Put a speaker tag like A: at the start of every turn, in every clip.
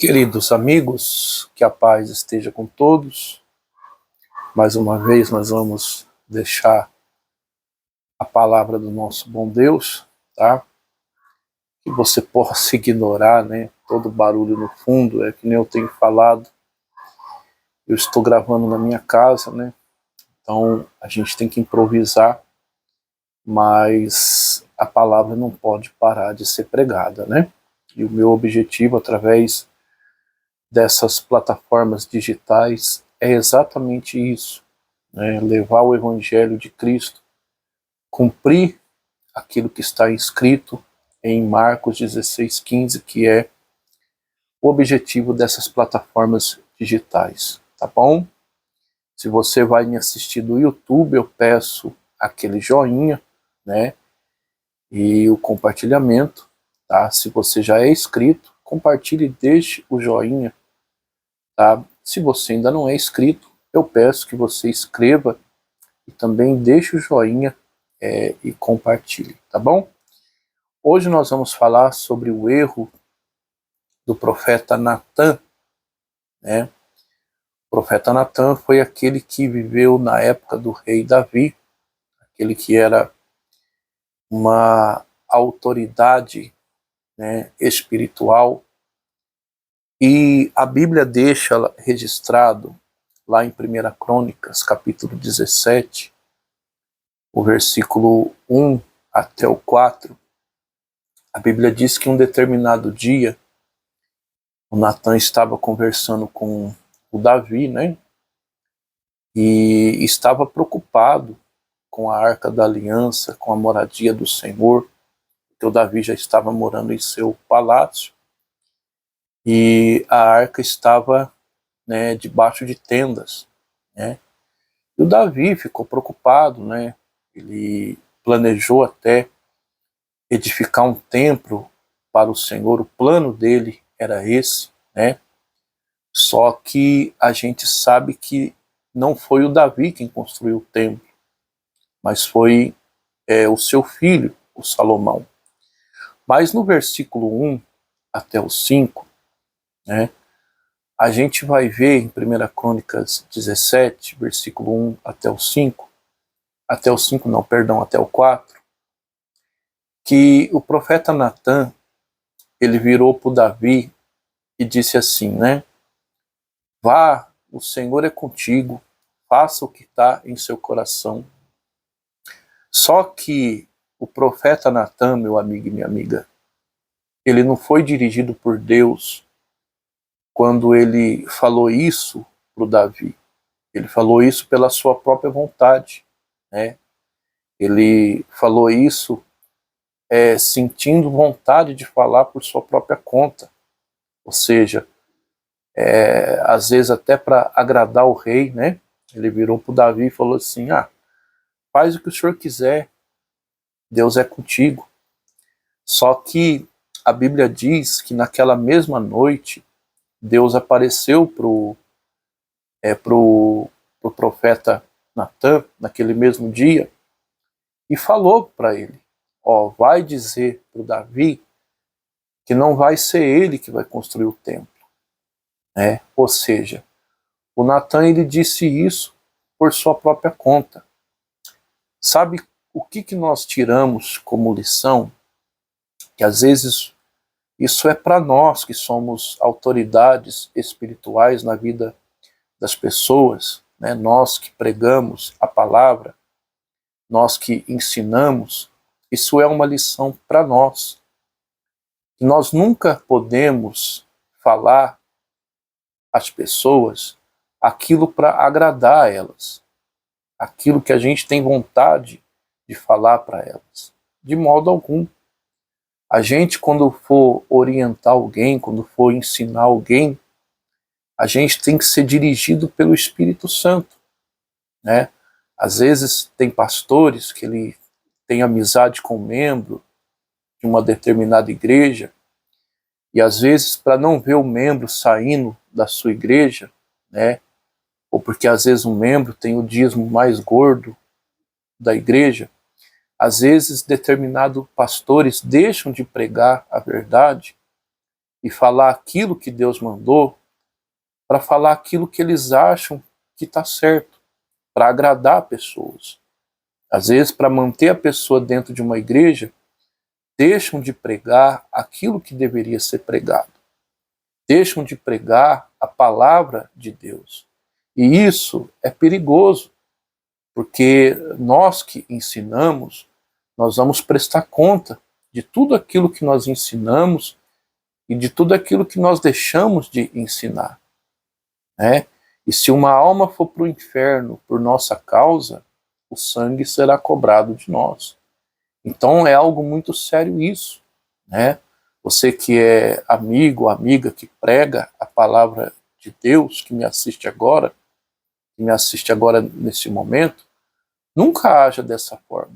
A: Queridos amigos, que a paz esteja com todos. Mais uma vez nós vamos deixar a palavra do nosso bom Deus, tá? Que você possa ignorar, né? Todo barulho no fundo, que nem eu tenho falado. Eu estou gravando na minha casa, né? Então a gente tem que improvisar, mas a palavra não pode parar de ser pregada, né? E o meu objetivo através dessas plataformas digitais é exatamente isso, né? Levar o Evangelho de Cristo, cumprir aquilo que está escrito em Marcos 16:15, que é o objetivo dessas plataformas digitais, tá bom? Se você vai me assistir do YouTube, eu peço aquele joinha, né? E o compartilhamento, tá? Se você já é inscrito, compartilhe e deixe o joinha, tá? Se você ainda não é inscrito, eu peço que você inscreva e também deixe o joinha e compartilhe, tá bom? Hoje nós vamos falar sobre o erro do profeta Natan, né? O profeta Natan foi aquele que viveu na época do rei Davi, aquele que era uma autoridade, né, espiritual, e a Bíblia deixa registrado lá em 1 Crônicas, capítulo 17, o versículo 1 até o 4, a Bíblia diz que um determinado dia, o Natan estava conversando com o Davi, né? E estava preocupado com a Arca da Aliança, com a moradia do Senhor, porque o Davi já estava morando em seu palácio, e a arca estava, né, debaixo de tendas, né? E o Davi ficou preocupado, né? Ele planejou até edificar um templo para o Senhor, o plano dele era esse, né? Só que a gente sabe que não foi o Davi quem construiu o templo, mas foi o seu filho, o Salomão. Mas no versículo 1 até o 5, né, a gente vai ver em 1 Crônicas 17, versículo 1 até o 5, até o 4, que o profeta Natan, ele virou para o Davi e disse assim, né? Vá, o Senhor é contigo, faça o que está em seu coração. Só que o profeta Natan, meu amigo e minha amiga, ele não foi dirigido por Deus quando ele falou isso para o Davi. Ele falou isso pela sua própria vontade, né? Ele falou isso sentindo vontade de falar por sua própria conta. Ou seja, às vezes até para agradar o rei, né? Ele virou para o Davi e falou assim, faz o que o senhor quiser, Deus é contigo. Só que a Bíblia diz que naquela mesma noite, Deus apareceu pro profeta Natan, naquele mesmo dia, e falou para ele, vai dizer para o Davi que não vai ser ele que vai construir o templo, né? Ou seja, o Natan, ele disse isso por sua própria conta. Sabe o que nós tiramos como lição? Que às vezes isso é para nós que somos autoridades espirituais na vida das pessoas, né? Nós que pregamos a palavra, nós que ensinamos, isso é uma lição para nós. Nós nunca podemos falar às pessoas aquilo para agradar a elas, aquilo que a gente tem vontade de falar para elas, de modo algum. A gente, quando for orientar alguém, quando for ensinar alguém, a gente tem que ser dirigido pelo Espírito Santo, né? Às vezes tem pastores que ele tem amizade com um membro de uma determinada igreja, e às vezes para não ver o membro saindo da sua igreja, né? Ou porque às vezes um membro tem o dízimo mais gordo da igreja, às vezes determinados pastores deixam de pregar a verdade e falar aquilo que Deus mandou, para falar aquilo que eles acham que está certo, para agradar pessoas. Às vezes, para manter a pessoa dentro de uma igreja, deixam de pregar aquilo que deveria ser pregado. Deixam de pregar a palavra de Deus. E isso é perigoso, porque nós que ensinamos, nós vamos prestar conta de tudo aquilo que nós ensinamos e de tudo aquilo que nós deixamos de ensinar, né? E se uma alma for para o inferno por nossa causa, o sangue será cobrado de nós. Então é algo muito sério isso, né? Você que é amigo ou amiga que prega a palavra de Deus, que me assiste agora nesse momento, nunca haja dessa forma.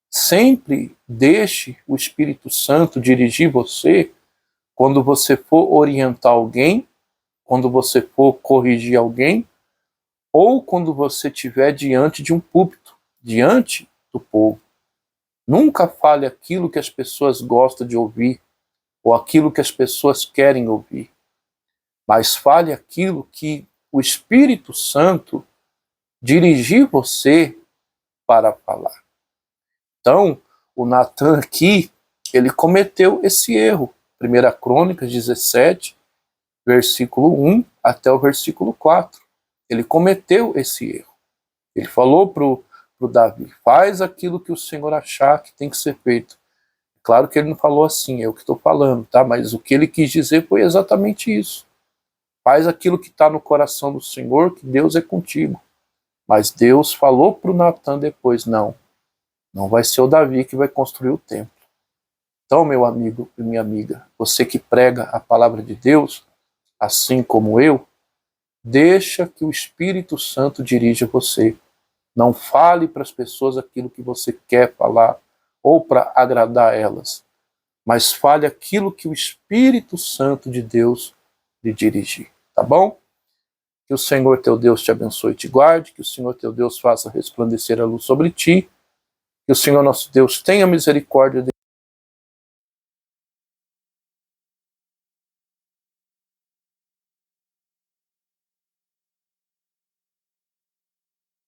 A: Sempre deixe o Espírito Santo dirigir você quando você for orientar alguém, quando você for corrigir alguém, ou quando você estiver diante de um púlpito, diante do povo. Nunca fale aquilo que as pessoas gostam de ouvir, ou aquilo que as pessoas querem ouvir, mas fale aquilo que o Espírito Santo dirigir você para falar. Então, o Natan aqui, ele cometeu esse erro. 1 Crônicas 17, versículo 1 até o versículo 4. Ele cometeu esse erro. Ele falou para o Davi, faz aquilo que o Senhor achar que tem que ser feito. Claro que ele não falou assim, é o que estou falando, tá? Mas o que ele quis dizer foi exatamente isso. Faz aquilo que está no coração do Senhor, que Deus é contigo. Mas Deus falou para o Natan depois, não vai ser o Davi que vai construir o templo. Então, meu amigo e minha amiga, você que prega a palavra de Deus, assim como eu, deixa que o Espírito Santo dirija você. Não fale para as pessoas aquilo que você quer falar ou para agradar elas, mas fale aquilo que o Espírito Santo de Deus lhe dirigir, tá bom? Que o Senhor teu Deus te abençoe e te guarde, que o Senhor teu Deus faça resplandecer a luz sobre ti, que o Senhor nosso Deus tenha misericórdia de